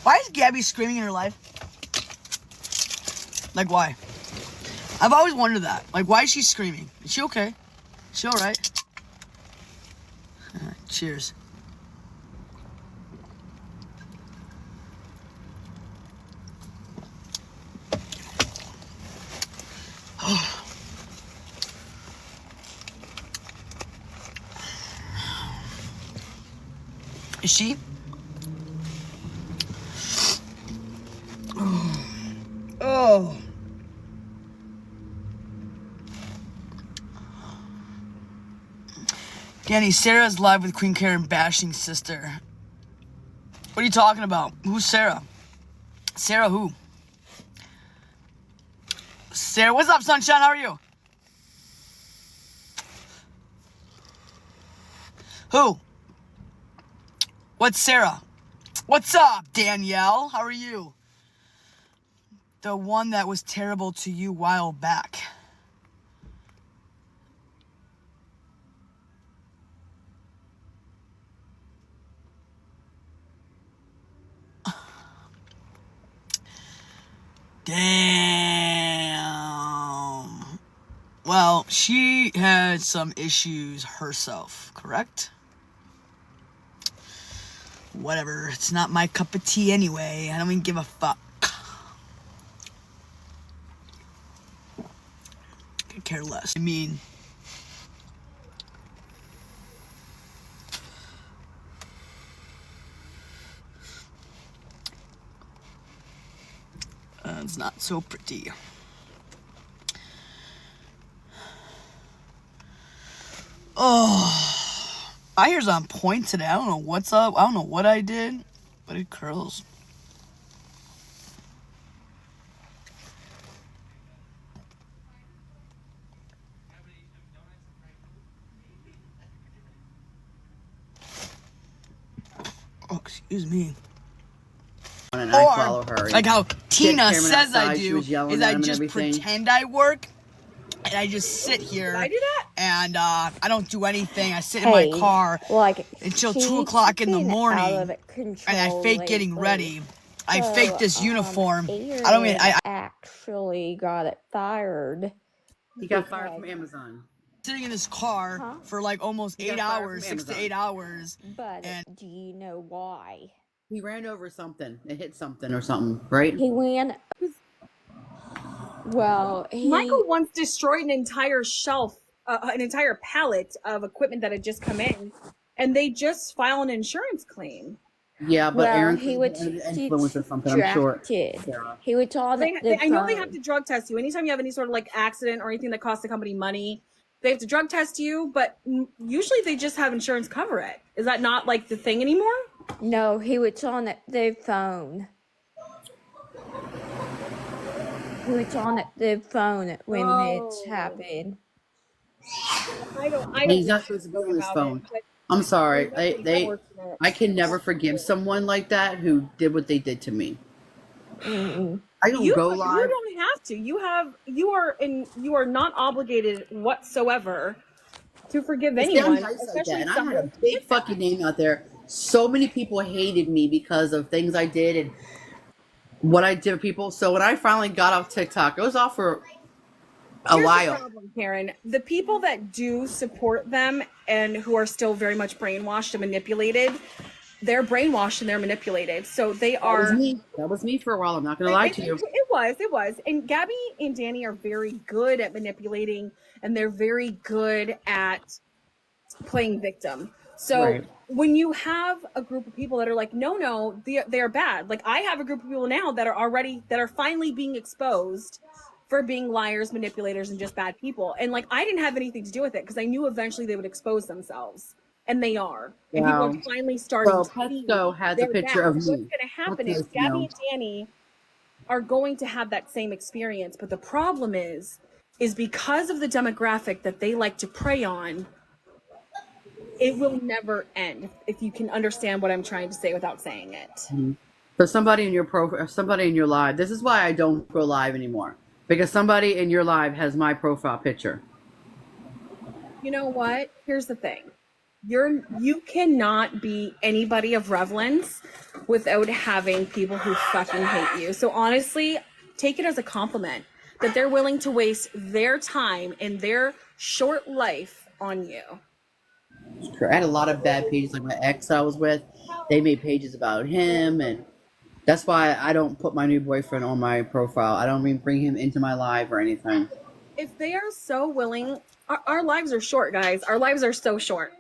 Why is Gabby screaming in her life? Like, why? I've always wondered that. Like, why is she screaming? Is she okay? Is she alright? Cheers. Is she? Oh. Dani, Sarah's live with Queen Karen bashing sister. What are you talking about? Who's Sarah? Sarah who? Sarah, what's up, sunshine? How are you? Who? What's Sarah? What's up, Danielle? How are you? The one that was terrible to you a while back. Damn. Well, she had some issues herself, correct? Whatever. It's not my cup of tea anyway. I don't even give a fuck. Could care less. I mean, it's not so pretty. Oh, my hair's on point today. I don't know what's up. I don't know what I did, but it curls. Oh, excuse me. And I follow her. Like how Tina says I do, is I just pretend I work, and I just sit here. Did I do that? And I don't do anything. I sit in my car until 2 o'clock in the morning, and I fake getting ready. I fake this uniform. I don't mean I actually got it fired. He got fired from Amazon. Sitting in this car for like almost 8 hours, 6 to 8 hours. But do you know why? He ran over something. It hit something or something, right? He ran. Well, Michael once destroyed an entire shelf, an entire pallet of equipment that had just come in, and they just filed an insurance claim. Yeah, but Aaron he would influence or something. I'm sure. He would tell them. I know they have to drug test you anytime you have any sort of like accident or anything that costs the company money. They have to drug test you, but usually they just have insurance cover it. Is that not like the thing anymore? No, he was on their phone. He was on their phone when it happened. I don't He's not supposed to be on his phone. I'm sorry. I can never forgive someone like that who did what they did to me. I don't go live. You don't have to. You are not obligated whatsoever to forgive anyone. Especially and I had a big fucking name out there. So many people hated me because of things I did and what I did to people. So when I finally got off TikTok, it was off for a while. The problem, Karen. The people that do support them and who are still very much brainwashed and manipulated, they're brainwashed and they're manipulated. So they are. That was me for a while. I'm not going to lie to you. It was. And Gabby and Dani are very good at manipulating, and they're very good at playing victim. So when you have a group of people that are like, no, they're bad. Like I have a group of people now that are finally being exposed for being liars, manipulators, and just bad people. And like, I didn't have anything to do with it because I knew eventually they would expose themselves. And they are. And people are finally starting to see. Petco has a picture of me. What's going to happen is Gabby and Dani are going to have that same experience. But the problem is because of the demographic that they like to prey on, it will never end, if you can understand what I'm trying to say without saying it. Mm-hmm. For somebody in your live, this is why I don't go live anymore. Because somebody in your live has my profile picture. You know what? Here's the thing. You cannot be anybody of relevance without having people who fucking hate you. So honestly, take it as a compliment that they're willing to waste their time and their short life on you. I had a lot of bad pages, like my ex I was with. They made pages about him, and that's why I don't put my new boyfriend on my profile. I don't even bring him into my live or anything. If they are so willing, our lives are short, guys. Our lives are so short.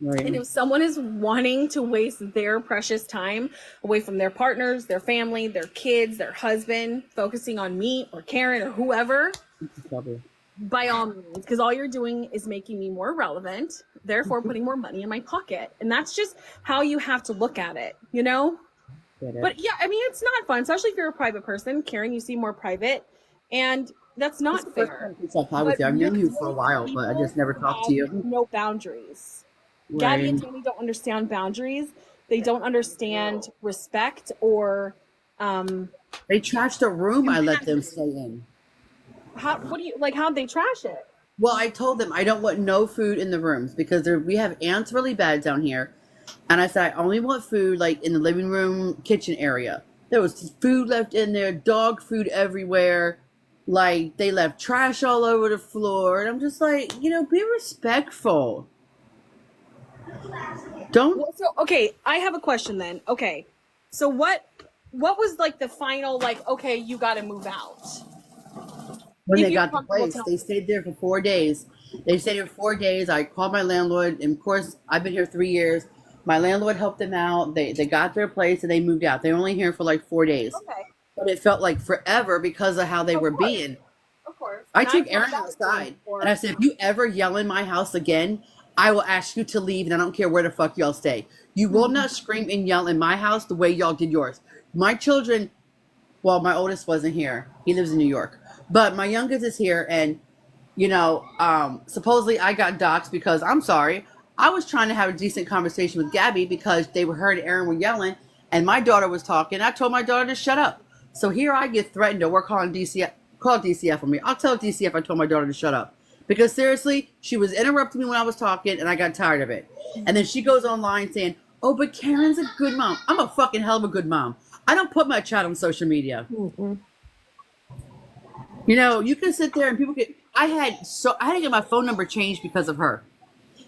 Right. And if someone is wanting to waste their precious time away from their partners, their family, their kids, their husband, focusing on me or Karen or whoever, by all means, because all you're doing is making me more relevant, therefore putting more money in my pocket. And that's just how you have to look at it, you know? But yeah, I mean, it's not fun, especially if you're a private person. Karen, you seem more private, and that's not fair. I've known you for a while, but I just never talked to you. No boundaries. Right. Gabby and Dani don't understand boundaries. They don't understand respect or. They trashed a room I let them stay in. How'd they trash it? Well, I told them I don't want no food in the rooms because we have ants really bad down here. And I said, I only want food like in the living room, kitchen area. There was food left in there, dog food everywhere. Like, they left trash all over the floor. And I'm just like, be respectful. Okay, I have a question then. Okay, so what was like the final, like, okay, you got to move out? When they got the place, they stayed there for 4 days. They stayed here 4 days. I called my landlord, and of course, I've been here 3 years. My landlord helped them out. They got their place, and they moved out. They were only here for like 4 days. Okay. But it felt like forever because of how they were being. Of course. I took Aaron outside, and I said, if you ever yell in my house again, I will ask you to leave, and I don't care where the fuck y'all stay. You will not scream and yell in my house the way y'all did yours. My children, well, my oldest wasn't here. He lives in New York. But my youngest is here, and, supposedly I got doxxed because, I'm sorry, I was trying to have a decent conversation with Gabby because they heard Aaron were yelling, and my daughter was talking. I told my daughter to shut up. So here I get threatened to work on DCF. Call DCF on me. I'll tell DCF I told my daughter to shut up. Because seriously, she was interrupting me when I was talking, and I got tired of it. And then she goes online saying, oh, but Karen's a good mom. I'm a fucking hell of a good mom. I don't put my child on social media. Mm-mm. You can sit there and people get. I had to get my phone number changed because of her.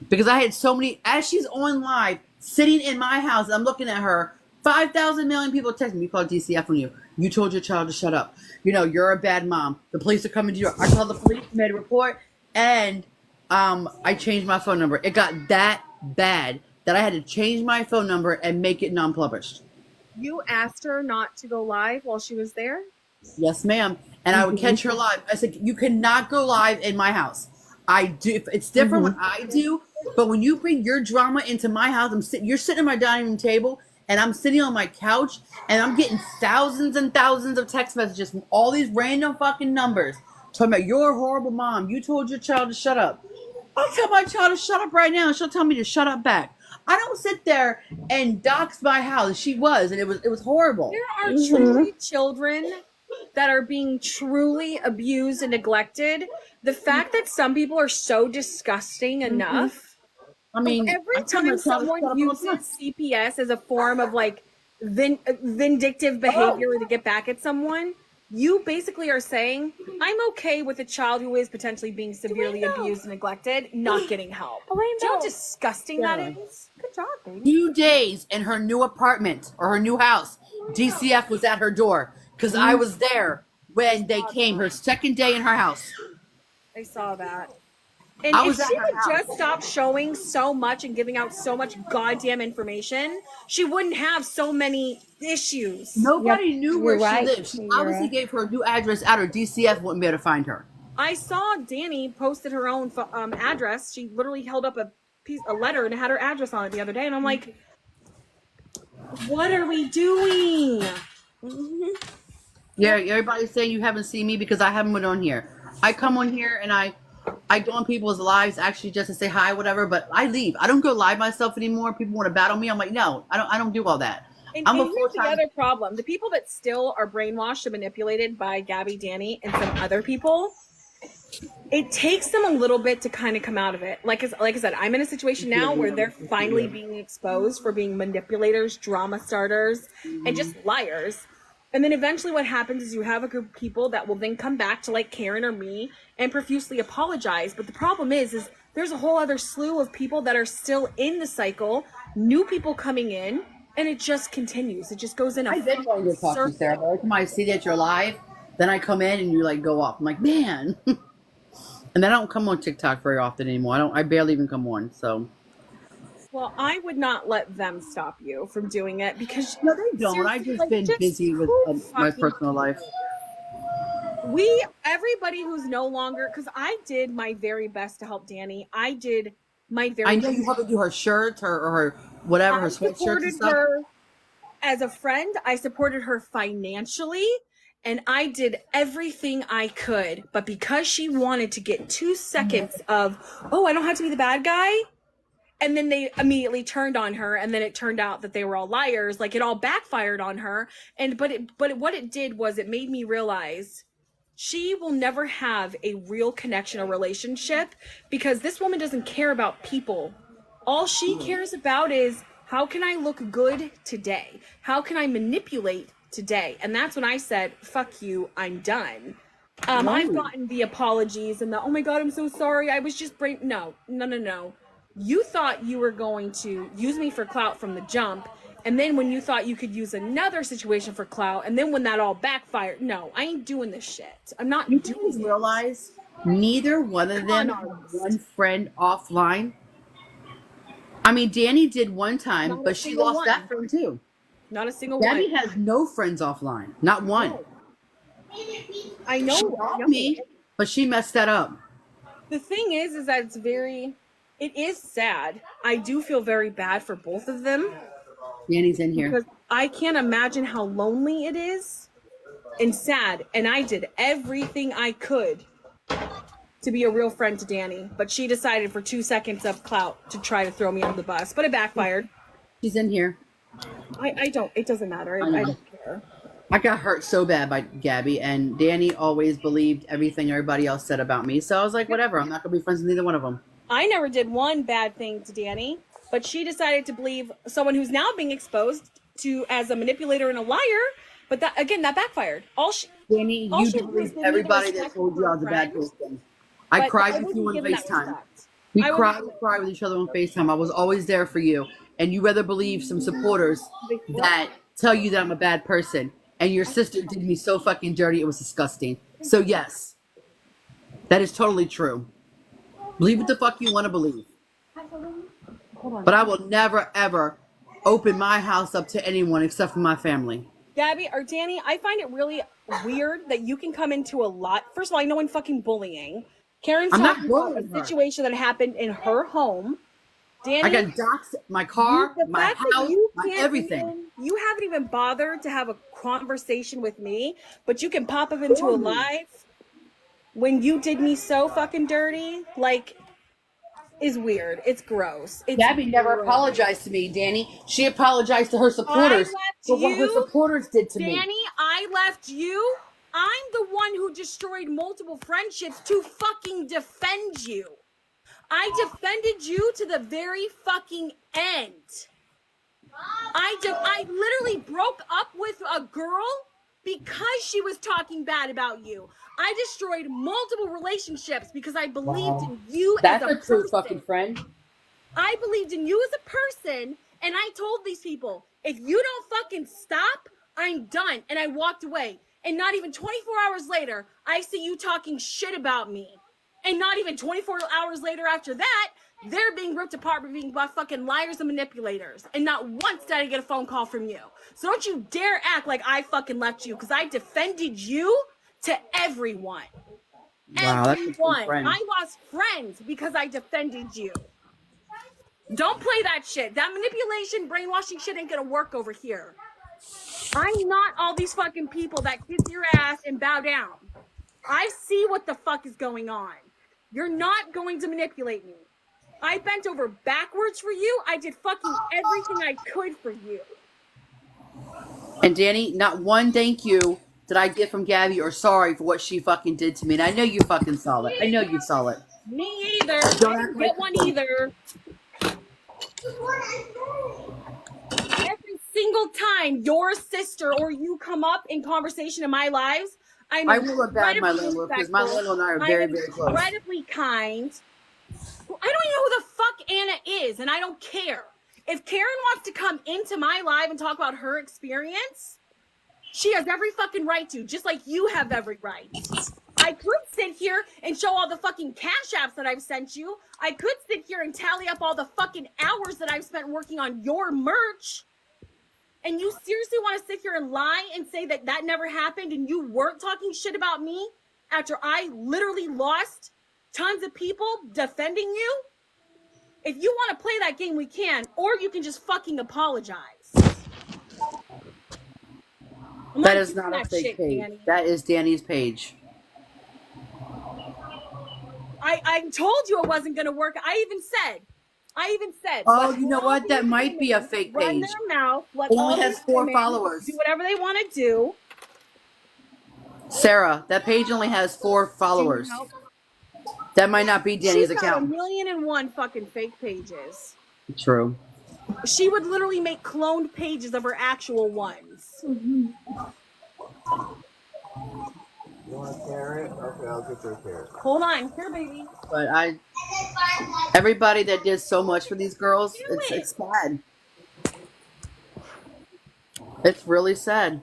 Because I had so many. As she's on live, sitting in my house, I'm looking at her. 5,000 million people texting me. Call DCF on you. You told your child to shut up. You're a bad mom. The police are coming to you. I called the police, made a report, and I changed my phone number. It got that bad that I had to change my phone number and make it non-published. You asked her not to go live while she was there? Yes, ma'am. And I would catch her live. I said, you cannot go live in my house. I do. It's different when I do, but when you bring your drama into my house, you're sitting at my dining room table, and I'm sitting on my couch, and I'm getting thousands and thousands of text messages from all these random fucking numbers talking about you're a horrible mom. You told your child to shut up. I'll tell my child to shut up right now, and she'll tell me to shut up back. I don't sit there and dox my house. She was, and it was horrible. There are truly children that are being truly abused and neglected. The fact that some people are so disgusting enough. I mean, every time someone uses CPS as a form of like vindictive behavior to get back at someone, you basically are saying, I'm okay with a child who is potentially being severely abused and neglected not getting help. Do you know how disgusting that is? Good job, baby. 2 days in her new apartment or her new house, DCF was at her door because I was there when they came. Her second day in her house. I saw that. And if she would just stop showing so much and giving out so much goddamn information, she wouldn't have so many issues. Nobody knew where she lived. She obviously gave her new address out, or DCF wouldn't be able to find her. I saw Dani posted her own address. She literally held up a letter and it had her address on it the other day, and I'm like, what are we doing? Yeah, everybody's saying you haven't seen me because I haven't been on here. I come on here and I go on people's lives actually just to say hi, whatever, but I leave. I don't go live myself anymore. People want to battle me. I'm like, no, I don't do all that. And here's the other problem. The people that still are brainwashed and manipulated by Gabby, Dani, and some other people, It takes them a little bit to kind of come out of it. Like I said, I'm in a situation now where they're finally being exposed for being manipulators, drama starters, and just liars. And then eventually what happens is you have a group of people that will then come back to like Karen or me and profusely apologize. But the problem is there's a whole other slew of people that are still in the cycle, new people coming in, and it just continues. It just goes in a I've been wanting to talk to you, Sarah, but every time I see that you're live, then I come in and you like go off. I'm like, man. And I don't come on TikTok very often anymore. I barely even come on. So. Well, I would not let them stop you from doing it because no, they don't. I've just been busy with my personal life. Everybody who's no longer, because I did my very best to help Dani. I did my very. I know you helped her do her shirts or her whatever, her sweatshirts and stuff. Her as a friend. I supported her financially. And I did everything I could, but because she wanted to get 2 seconds of, oh, I don't have to be the bad guy. And then they immediately turned on her. And then it turned out that they were all liars. Like it all backfired on her. But what it did was it made me realize she will never have a real connection or relationship because this woman doesn't care about people. All she cares about is how can I look good today? How can I manipulate today? And that's when I said, fuck you, I'm done. I've gotten the apologies and the, oh my God, I'm so sorry. I was just brave. No. You thought you were going to use me for clout from the jump. And then when you thought you could use another situation for clout, and then when that all backfired, no, I ain't doing this shit. I'm not doing this. Realize neither one of them had one friend offline. I mean, Dani did one time, but she lost that friend too. Not a single one. Gabby has no friends offline. Not one. No. I know. She loved me, but she messed that up. The thing is that it is sad. I do feel very bad for both of them. Dani's in here. Because I can't imagine how lonely it is and sad. And I did everything I could to be a real friend to Dani, but she decided for 2 seconds of clout to try to throw me under the bus, but it backfired. She's in here. It doesn't matter. I don't care. I got hurt so bad by Gabby, and Dani always believed everything everybody else said about me. So I was like, whatever, I'm not going to be friends with neither one of them. I never did one bad thing to Dani, but she decided to believe someone who's now being exposed to as a manipulator and a liar. But that backfired. Dani, you believe everybody that told you I was a bad person. I cried with you on FaceTime. We cried with each other on FaceTime. I was always there for you. And you rather believe some supporters that tell you that I'm a bad person. And your sister did me so fucking dirty, it was disgusting. So yes, that is totally true. Believe what the fuck you want to believe. But I will never, ever open my house up to anyone except for my family. Gabby or Dani, I find it really weird that you can come into a lot. First of all, I know I'm fucking bullying. Karen's talking about a situation that happened in her home. Dani, I got doxxed, my car, my house, my everything. You haven't even bothered to have a conversation with me, but you can pop up into a live when you did me so fucking dirty. Like, is weird. It's gross. Gabby never apologized to me, Dani. She apologized to her supporters for what her supporters did to me. Dani, I left you. I'm the one who destroyed multiple friendships to fucking defend you. I defended you to the very fucking end. I literally broke up with a girl because she was talking bad about you. I destroyed multiple relationships because I believed in you as a person. That's a true fucking friend. I believed in you as a person, and I told these people, if you don't fucking stop, I'm done. And I walked away. And not even 24 hours later, I see you talking shit about me. And not even 24 hours later after that, they're being ripped apart by fucking liars and manipulators. And not once did I get a phone call from you. So don't you dare act like I fucking left you, because I defended you to everyone. Wow, everyone. I lost friends because I defended you. Don't play that shit. That manipulation, brainwashing shit ain't gonna work over here. I'm not all these fucking people that kiss your ass and bow down. I see what the fuck is going on. You're not going to manipulate me. I bent over backwards for you. I did fucking everything I could for you. And Dani, not one thank you that I get from Gabby are sorry for what she fucking did to me. And I know you fucking saw it. I know you saw it. Me either. Don't I act didn't like get one you don't. either. Every single time your sister or you come up in conversation in my lives, I'm I will bad my incredibly landlord because my respectful. landlord and I are I'm very, very close. incredibly kind. I don't even know who the fuck Anna is, and I don't care. If Karen wants to come into my live and talk about her experience, she has every fucking right to, just like you have every right. I could sit here and show all the fucking cash apps that I've sent you. I could sit here and tally up all the fucking hours that I've spent working on your merch. And you seriously want to sit here and lie and say that that never happened and you weren't talking shit about me after I literally lost tons of people defending you? If you want to play that game, we can, or you can just fucking apologize. That is not a fake page. Dani. That is Dani's page. I told you it wasn't going to work. I even said. Oh, you know what? That might be a fake Run page. their mouth. Let It all only has these 4 women followers. do whatever they want to do. Sarah, that page only has 4 followers. That might not be Dani's She's got account. 1,000,001 fucking fake pages. True. She would literally make cloned pages of her actual ones. You want a carrot? Okay, I'll get you a carrot. Hold on. Here, baby. But everybody that did so much for these girls, it's sad. It's really sad.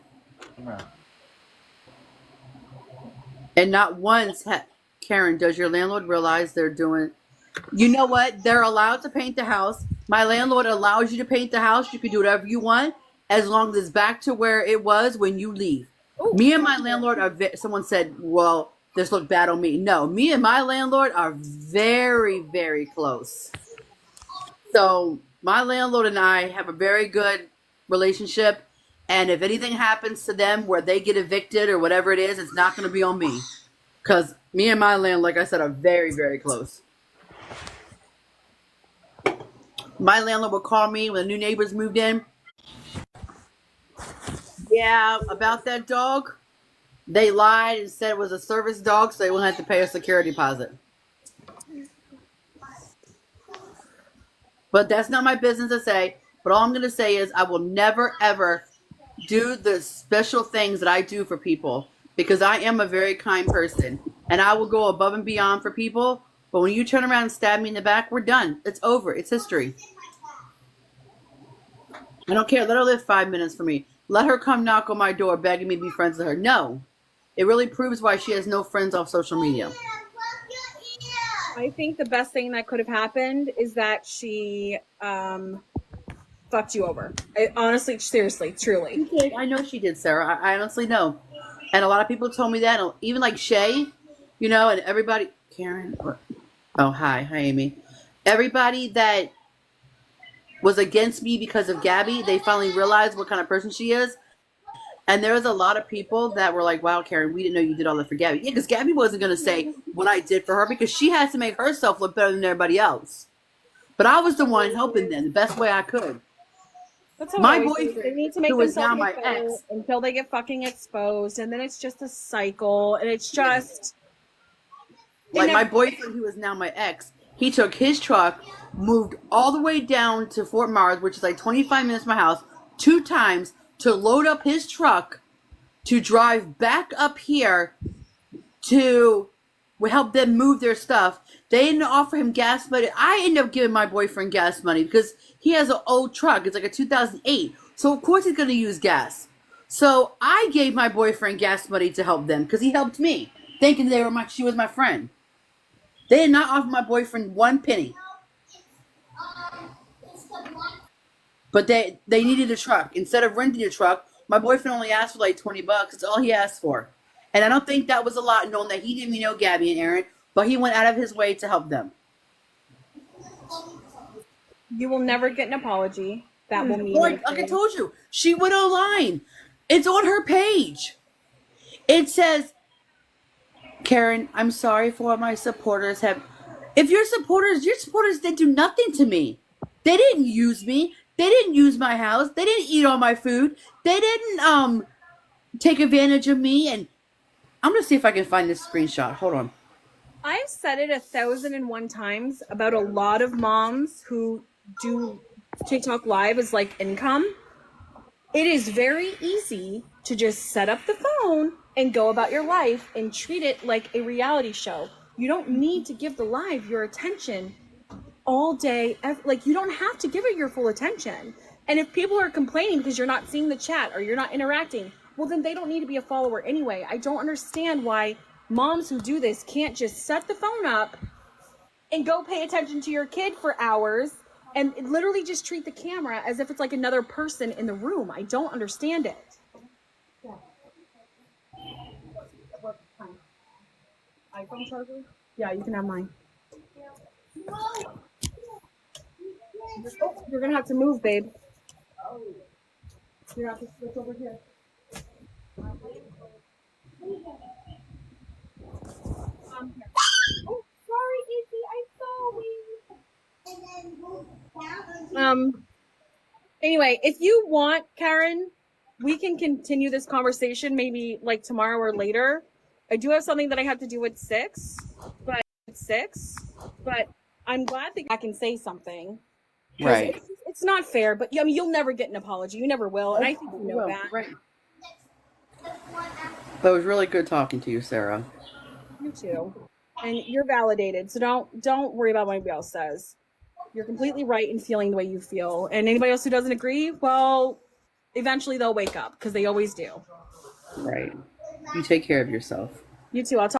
And not once, Karen, does your landlord realize they're doing... You know what? They're allowed to paint the house. My landlord allows you to paint the house. You can do whatever you want as long as it's back to where it was when you leave. Ooh, me and my landlord are... Someone said, well, this looked bad on me. No, me and my landlord are very, very close. So my landlord and I have a very good relationship. And if anything happens to them where they get evicted or whatever it is, it's not going to be on me. Because me and my landlord, like I said, are very, very close. My landlord would call me when the new neighbors moved in. Yeah, about that dog. They lied and said it was a service dog, so they wouldn't have to pay a security deposit. But that's not my business to say. But all I'm going to say is I will never, ever do the special things that I do for people. Because I am a very kind person. And I will go above and beyond for people. But when you turn around and stab me in the back, we're done. It's over. It's history. I don't care. Let her live 5 minutes for me. Let her come knock on my door begging me to be friends with her. No. It really proves why she has no friends off social media. I think the best thing that could have happened is that she fucked you over. Honestly, seriously, truly. I know she did, Sarah. I honestly know. And a lot of people told me that. Even like Shay, you know, and everybody. Karen. Oh, hi, Amy. Everybody that was against me because of Gabby, they finally realized what kind of person she is. And there was a lot of people that were like, wow, Karen, we didn't know you did all that for Gabby. Yeah, because Gabby wasn't going to say what I did for her because she has to make herself look better than everybody else. But I was the one helping them the best way I could. That's my boyfriend, they need to make who is now my ex, until they get fucking exposed, and then it's just a cycle, and it's just... Like my boyfriend, who is now my ex, he took his truck, moved all the way down to Fort Myers, which is like 25 minutes from my house, 2 times to load up his truck to drive back up here to help them move their stuff. They didn't offer him gas money. I ended up giving my boyfriend gas money because he has an old truck. It's like a 2008. So, of course, he's going to use gas. So, I gave my boyfriend gas money to help them because he helped me, thinking she was my friend. They did not offer my boyfriend 1 penny. But they needed a truck. Instead of renting a truck, my boyfriend only asked for like $20. That's all he asked for. And I don't think that was a lot, knowing that he didn't even know Gabby and Aaron, but he went out of his way to help them. You will never get an apology. That will mean like I told you, she went online. It's on her page. It says, Karen, I'm sorry for what my supporters have. If your supporters did do nothing to me. They didn't use me. They didn't use my house. They didn't eat all my food. They didn't take advantage of me. And I'm going to see if I can find this screenshot. Hold on. I've said it 1,001 times about a lot of moms who do TikTok live as like income. It is very easy to just set up the phone and go about your life and treat it like a reality show. You don't need to give the live your attention all day. Like, you don't have to give it your full attention. And if people are complaining because you're not seeing the chat or you're not interacting, well, then they don't need to be a follower anyway. I don't understand why moms who do this can't just set the phone up and go pay attention to your kid for hours and literally just treat the camera as if it's like another person in the room. I don't understand it. iPhone charger? Yeah, you can have mine. You're gonna have to move, babe. You're gonna have to switch over here. Oh, sorry, Izzy. I'm sorry. Anyway, if you want, Karen, we can continue this conversation maybe like tomorrow or later. I do have something that I have to do at 6, but I'm glad that I can say something. Right. It's not fair, but I mean, you'll never get an apology. You never will, and I think you know that. Right. But it was really good talking to you, Sarah. You too, and you're validated. So don't worry about what anybody else says. You're completely right in feeling the way you feel, and anybody else who doesn't agree, well, eventually they'll wake up because they always do. Right. You take care of yourself. You too. I'll talk.